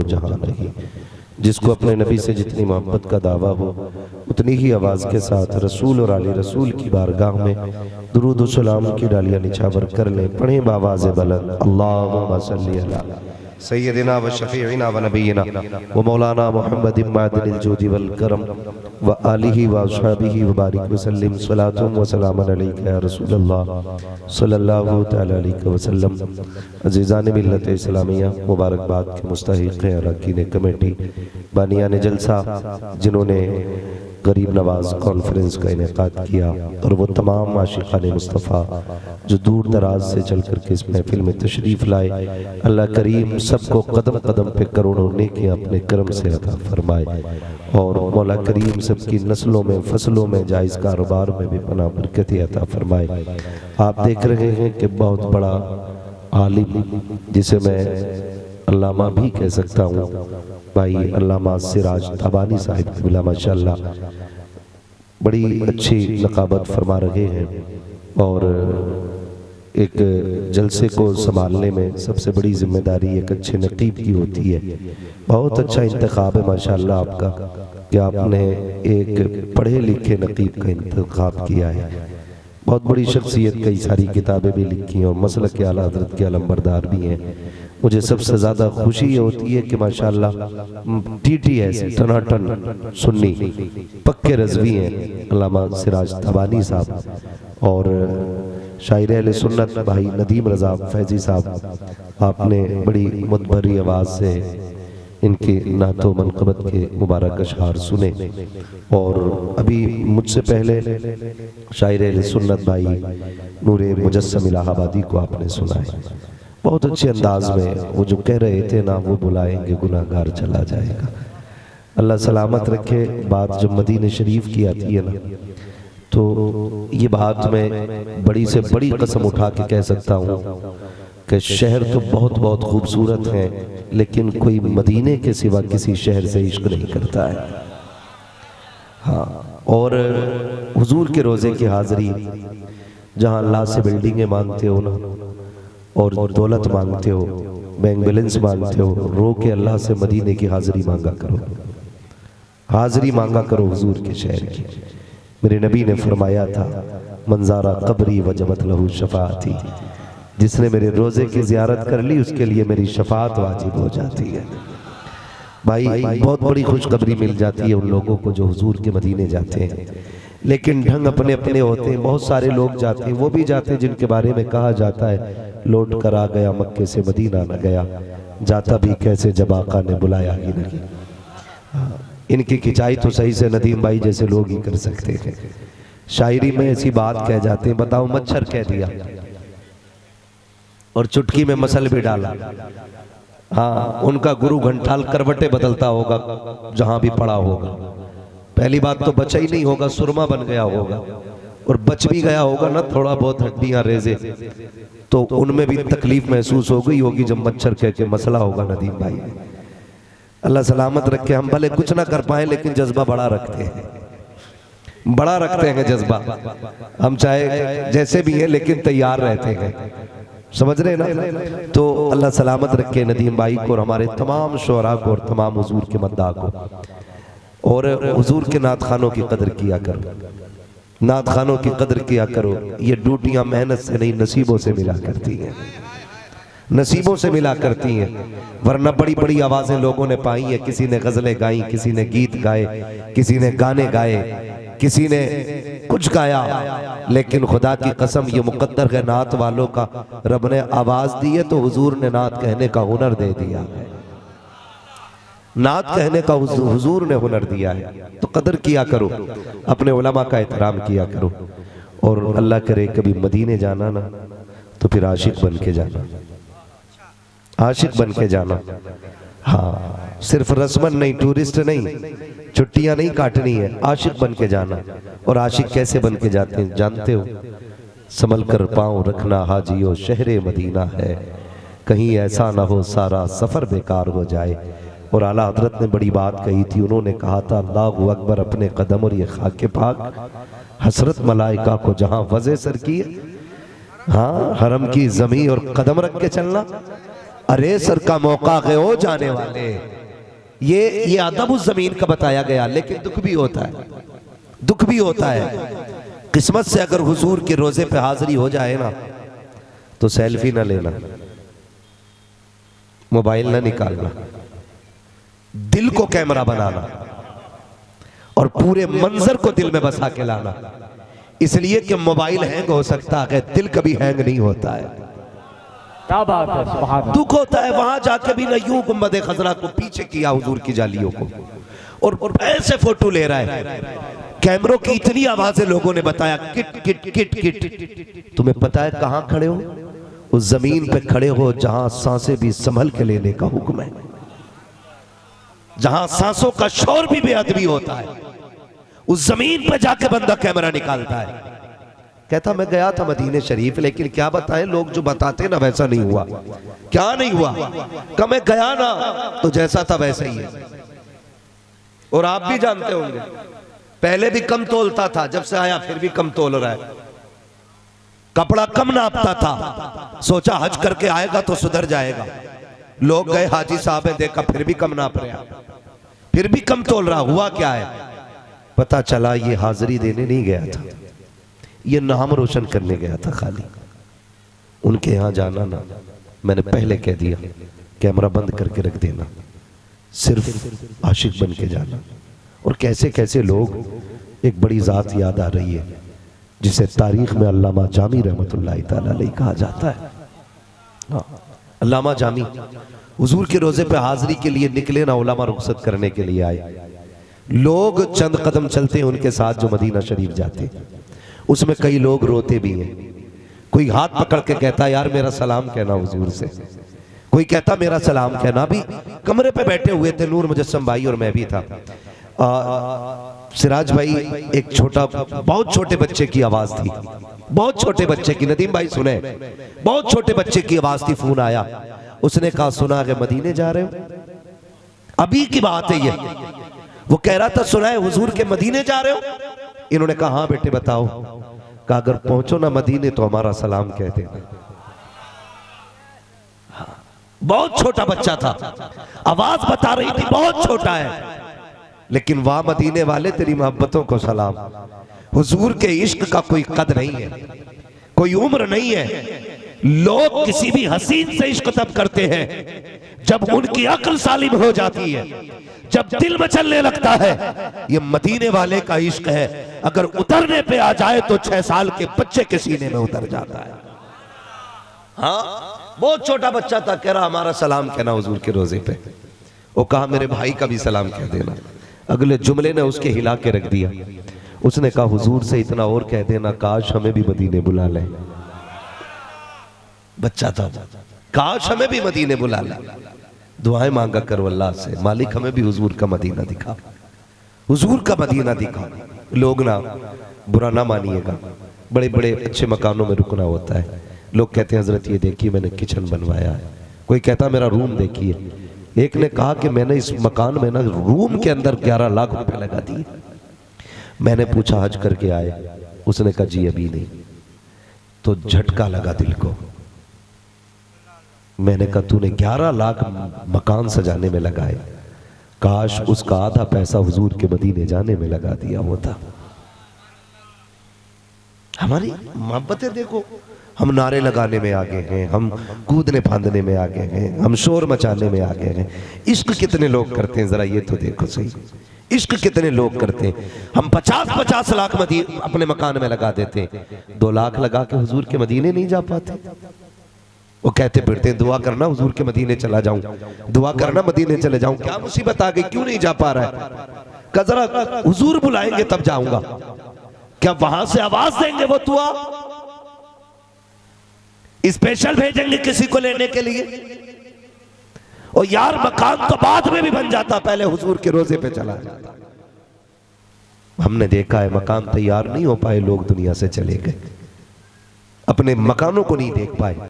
जहां नहीं। जिसको अपने नबी से जितनी मोहब्बत का दावा हो उतनी ही आवाज़ के साथ रसूल और आले रसूल की बारगाह में दुरूद व सलाम की डालियाँ निछावर कर लें। पढ़ें बावाज़ बुलंद अल्लाहुम्मा सल्ली अला सय्यदिना व शफीइना व नबीना व मौलाना मुहम्मदिन मादिनिल जूदी वल करम व आलिहि व अस्हाबिहि व बारिक व सल्लिम सलातुम व सलामुन अलैका या रसूलल्लाह सल्लल्लाहु तआला अलैहि वसल्लम। अज़ीज़ान मिल्लत इस्लामिया, मुबारकबाद के मुस्तहिक़ हैं अरकान कमेटी बानियान जलसा जिन्होंने गरीब नवाज कॉन्फ्रेंस का इनेकाद किया, और वो तमाम आशिक़ान मुस्तफ़ा जो दूर दराज से चल कर के इस महफिल में तशरीफ़ लाए। अल्लाह करीम सबको कदम कदम पे करोड़ों नेकियां अपने करम से अता फरमाए, और मौला करीम सबकी नस्लों में फसलों में जायज़ कारोबार में भी पनाह बरकत अता फरमाए। आप देख रहे हैं कि बहुत बड़ा आलिम, जिसे मैं अल्लामा भी कह सकता हूँ, भाई अल्लामा सिराज तबानी साहिब क़िबला माशाअल्लाह बड़ी अच्छी नकाबत फरमा रहे हैं, और एक जलसे को संभालने में सबसे बड़ी जिम्मेदारी एक अच्छे नकीब की होती है। बहुत अच्छा इंतखाब है माशाअल्लाह आपका कि आपने एक पढ़े लिखे नकीब का इंतखाब किया है। बहुत बड़ी शख्सियत, कई सारी किताबें भी लिखी हैं और मसलक के आला हज़रत के अलंबरदार भी हैं। मुझे सबसे ज़्यादा खुशी ये होती है कि माशाअल्लाह TTS टनाटन सुन्नी पक्के रज़वी हैं अल्लामा सिराज तबानी साहब, और शायर अहले सुन्नत भाई नदीम रज़ा फैज़ी साहब, आपने बड़ी मुतबरी आवाज़ से इनके नातो मनक़बत के मुबारक अशआर सुने। और अभी मुझसे पहले शायर अहले सुन्नत भाई नूरे मुजस्सम इलाहाबादी को आपने सुना है, बहुत अच्छे अंदाज में। वो जो कह रहे थे ना, वो बुलाएंगे गुनाहगार चला जाएगा। अल्लाह सलामत रखे। बात जब मदीने शरीफ की आती है ना, तो ये बात मैं बड़ी से बड़ी कसम उठा के कह सकता हूँ कि शहर तो बहुत बहुत खूबसूरत है, लेकिन कोई मदीने के सिवा किसी शहर से इश्क नहीं करता है। हाँ, और हुजूर के रोज़े की हाज़री, जहाँ अल्लाह से बिल्डिंगें मांगते हो ना, और दौलत मांगते हो, बैंक बैलेंस मांगते हो, रो के अल्लाह से मदीने की हाज़री मांगा करो, हाज़री मांगा करो हुजूर के शहर की। मेरे नबी ने फरमाया था, मंजारा कब्री वजबत लहू शफाअती, जिसने मेरे रोज़े की ज़ियारत कर ली उसके लिए मेरी शफाअत वाजिब हो जाती है। भाई बहुत बड़ी खुशखबरी मिल जाती है उन लोगों को जो हुजूर के मदीने जाते हैं, लेकिन ढंग अपने अपने होते हैं। बहुत सारे लोग जाते हैं, वो भी जाते हैं जिनके बारे में कहा जाता है लौट कर आ गया मक्के से मदीना न गया, जाता भी कैसे जब आका ने बुलाया ही नहीं। इनकी खिंचाई तो सही से नदीम भाई जैसे लोग ही कर सकते हैं। शायरी में ऐसी बात कह जाते हैं, बताओ मच्छर कह दिया और चुटकी में मसल भी डाला। हाँ, उनका गुरु घंटाल करवटे बदलता होगा जहां भी पड़ा होगा। पहली बात तो बचा ही नहीं होगा, सुरमा बन गया होगा, और बच भी गया होगा ना थोड़ा बहुत हड्डियां रेजे, तो उनमें भी तकलीफ महसूस हो गई होगी जब मच्छर कह के मसला होगा। नदीम भाई अल्लाह सलामत रखे। हम भले कुछ ना कर पाए, लेकिन जज्बा बड़ा रखते हैं, बड़ा रखते हैं जज्बा। हम चाहे जैसे भी हैं लेकिन तैयार रहते हैं, समझ रहे ना। तो अल्लाह सलामत रखे नदीम भाई को और हमारे तमाम शुअरा को और तमाम हुजूर के मद्दाह को। और हुजूर के नात खानों की कदर किया करो, नात खानों की कदर किया करो। ये ड्यूटियां मेहनत से नहीं नसीबों से मिला करती हैं, नसीबों से मिला करती हैं। वरना बड़ी बड़ी आवाजें लोगों ने पाई हैं, किसी ने गजलें गाई, किसी ने गीत गाए, किसी ने गाने गाए, किसी ने कुछ गाया, लेकिन खुदा की कसम ये मुकद्दर है नात वालों का, रब ने आवाज दी है तो हुजूर ने नात कहने का हुनर दे दिया है। नात कहने का हुजूर ने हुनर दिया है, तो कदर किया करो, अपने उलमा का एहतराम किया करो। और अल्लाह करे कभी मदीने जाना ना, तो फिर आशिक बन के जाना, आशिक बन के जाना। हाँ, सिर्फ रस्मन नहीं, टूरिस्ट नहीं, छुट्टियां नहीं काटनी है, आशिक बन के जाना। और आशिक कैसे बन के जाते हैं जानते हो? संभल कर पाँव रखना हाजियो, शहरे मदीना है, कहीं ऐसा ना हो सारा सफर बेकार हो जाए। और आला हजरत ने बड़ी बात कही थी, उन्होंने कहा था अल्लाहु अकबर अपने कदम और ये खाके पाक हसरत मलाइका को जहां वज़े सर की, हाँ हरम की जमी और कदम रख के चलना। अरे सर का मौका है ओ जाने वाले। ये अदब उस जमीन का बताया गया, लेकिन दुख भी होता है, दुख भी होता है। किस्मत से अगर हुजूर के रोजे पे हाजिरी हो जाए ना, तो सेल्फी ना लेना, मोबाइल ना निकालना, दिल को कैमरा बनाना और पूरे मंजर को दिल में बसा के लाना। इसलिए कि मोबाइल हैंग हो सकता है, दिल कभी हैंग नहीं होता है। क्या बात है, सुभान अल्लाह। दुख होता है वहां जाके भी ना, यूं गुंबद खजरा को पीछे किया हुजूर की जालियों को, और ऐसे फोटो ले रहा है। कैमरों की इतनी आवाजें लोगों ने बताया, किट किट किट किट। तुम्हें पता है कहां खड़े हो? उस जमीन पे खड़े हो जहां सांसें भी संभल के लेने का हुक्म है, जहां सांसों का शोर भी बेअदबी होता है। उस जमीन पे जाके बंदा कैमरा निकालता है। कहता मैं गया था मदीने शरीफ, लेकिन क्या बताएं, लोग जो बताते ना वैसा नहीं हुआ। क्या नहीं हुआ? कि मैं गया ना तो जैसा था वैसा ही है। और आप भी जानते होंगे, पहले भी कम तोलता था, जब से आया फिर भी कम तोल रहा है। कपड़ा कम नापता था, सोचा हज करके आएगा तो सुधर जाएगा। लोग गए हाजी साहब ने देखा फिर भी कम नाप रहा, फिर भी कम तोल रहा। हुआ क्या है? पता चला ये हाजिरी देने नहीं गया था, ये नाम रोशन करने गया था खाली। उनके यहां जाना ना, मैंने पहले कह दिया, कैमरा बंद करके रख देना, सिर्फ आशिक बन के जाना। और कैसे कैसे लोग, एक बड़ी जात याद आ रही है जिसे तारीख में अल्लामा जामी रहमतुल्लाह तआला अलैह कहा जाता है। अल्लामा जामी हुजूर के रोजे पे हाजिरी के लिए निकले ना, उलमा रुखसत करने के लिए आए। लोग चंद कदम चलते हैं उनके साथ जो मदीना शरीफ जाते, उसमें कई लोग रोते भी हैं। कोई हाथ पकड़ के कहता यार मेरा सलाम कहना हुजूर से, कोई कहता मेरा सलाम कहना। अभी कमरे पे बैठे हुए थे नूर मुजस्सम भाई और मैं भी था। सिराज भाई, एक छोटा, बहुत छोटे बच्चे की आवाज थी, बहुत छोटे बच्चे की, नदीम भाई सुने, बहुत छोटे बच्चे की आवाज थी। फोन आया, उसने कहा सुना है मदीने जा रहे हो? अभी की बात है ये। वो कह रहा था सुना है हुजूर के मदीने जा रहे हो? इन्होंने कहा हाँ बेटे बताओ। कहा अगर पहुंचो ना मदीने तो हमारा सलाम कह देना। बहुत छोटा बच्चा था, आवाज बता रही थी बहुत छोटा है, लेकिन वाह मदीने वाले तेरी मोहब्बतों को सलाम। हुजूर के इश्क का कोई कद नहीं है, कोई उम्र नहीं है। लोग किसी भी हसीन से इश्क तब करते हैं जब उनकी अक्ल सालिम हो जाती है, जब दिल मचलने लगता है। ये मदीने वाले का इश्क है, अगर उतरने पे आ जाए तो 6 साल के बच्चे के सीने में उतर जाता है। हाँ, बहुत छोटा बच्चा था, कह रहा हमारा सलाम कहना हुजूर के रोजे पे। वो कहा मेरे भाई का भी सलाम कह देना। अगले जुमले ने उसके हिला के रख दिया। उसने कहा हुजूर से इतना और कह देना, काश हमें भी मदीने बुला ले। बच्चा था, काश हमें भी मदीने बुला ले। दुआएं मांगा करो अल्लाह से, मालिक हमें भी हुजूर का मदीना दिखा, हुजूर का मदीना दिखा। लोग ना बुरा ना मानिएगा, बड़े बड़े अच्छे मकानों में रुकना होता है। लोग कहते हैं हजरत ये देखिए मैंने किचन बनवाया है, कोई कहता मेरा रूम देखिए। एक ने कहा कि मैंने इस मकान में ना रूम के अंदर 11 लाख रुपए लगा दिए। मैंने पूछा हज करके आए? उसने कहा जी अभी नहीं। तो झटका लगा दिल को। मैंने कहा तूने 11 लाख मकान सजाने में लगाए, काश उसका आधा पैसा हुजूर के मदीने जाने में लगा दिया होता। हमारी मोहब्बतें देखो, हम नारे लगाने में आगे हैं, हम कूदने फांदने में आगे हैं, हम शोर मचाने में आगे हैं। इश्क कितने लोग करते हैं जरा ये तो देखो सही, इश्क कितने लोग करते हैं। हम 50-50 लाख अपने मकान में लगा देते हैं, 2 लाख लगा के हुजूर के मदीने नहीं जा पाते। वो कहते फिरते हैं दुआ करना हुजूर के मदीने चला जाऊं, दुआ करना मदीने चले जाऊं। क्या मुसीबत आ गई, क्यों नहीं जा पा रहा है? कहा जरा हुजूर बुलाएंगे तब जाऊंगा। क्या वहां से आवाज देंगे वो दुआ? स्पेशल भेजेंगे किसी को लेने के लिए? और यार मकान तो बाद में भी बन जाता, पहले हुजूर के रोजे पे चला जाता। हमने देखा है मकान तैयार नहीं हो पाए, लोग दुनिया से चले गए, अपने मकानों को नहीं देख पाए।